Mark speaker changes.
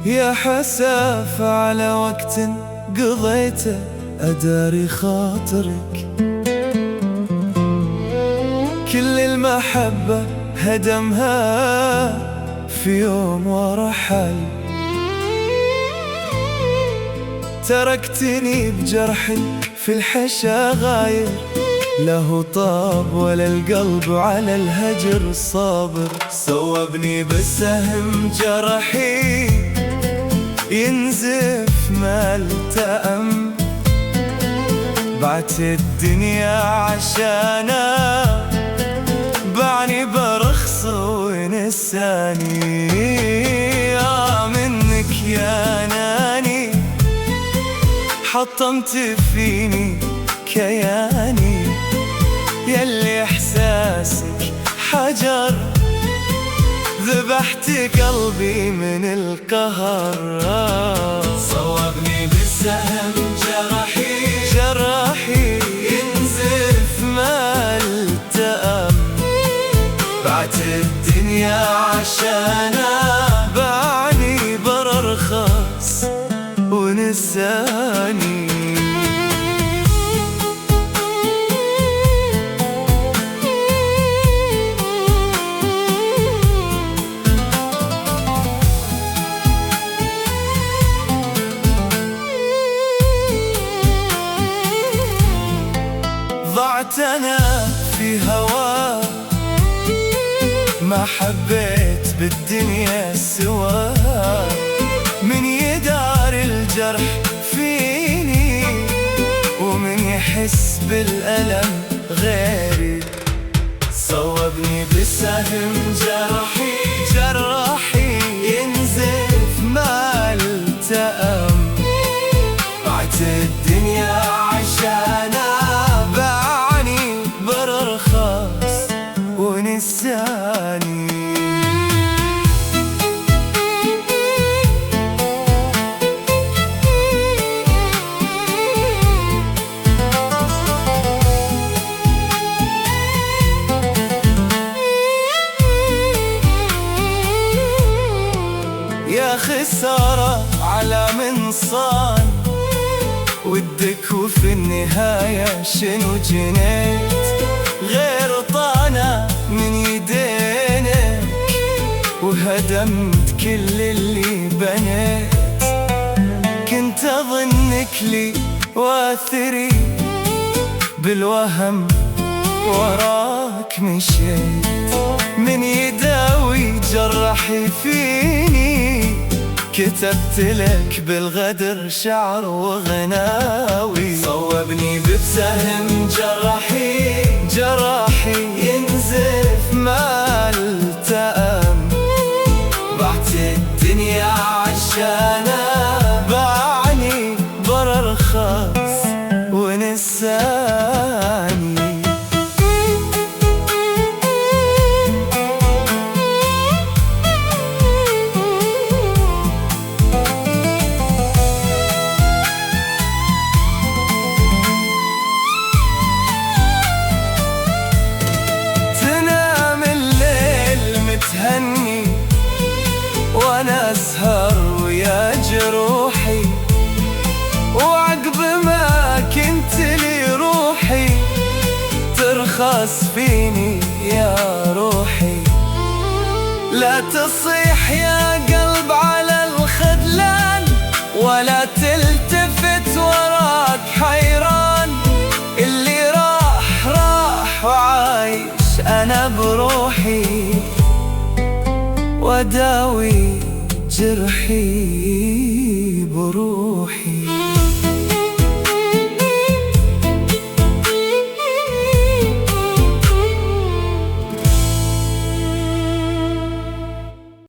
Speaker 1: يا حسافة على وقت قضيته أداري خاطرك، كل المحبة هدمها في يوم ورحل. تركتني بجرح في الحشا غاير، له طاب ولا القلب على الهجر صابر. صوبني بالسهم جرحي ينزف ما التأم، بعت الدنيا عشانا باعني برخص ونساني. منك يا ناني حطمت فيني كياني، يلي إحساسك حجر ذبحت قلبي من القهر. صوبني بالسهم جرحي ينزف ما التأم، بعت الدنيا عشانا باعني بررخص ونساني. ضعت أنا في هواه، ما حبيت بالدنيا سواه. من يدار الجرح فيني ومن يحس بالألم غيري. صوبني بسهم جرحي ينزف ما التأم، بعت الدنيا عشانا باعني بررخص ونساني. يا خسارة على من صان ودك، وفي النهاية شنو جنيت غير طانا من يدينك، وهدمت كل اللي بنيت. كنت أظنك لي واثري بالوهم وراك مشيت، من يداوي جرحي فيني كتبت لك بالغدر شعر وغناوي. صوبني بسهم جرحي ينزف ما التأم، بعت الدنيا عشانا باعني بررخص ونساني. تهني وانا اسهر ويا جروحي، وعقب ما كنت لي روحي ترخص فيني يا روحي. لا تصيح يا قلب على الخذلان، ولا تلتفت وراك حيران. اللي راح وعايش انا بروحي، وداوي جرحي بروحي.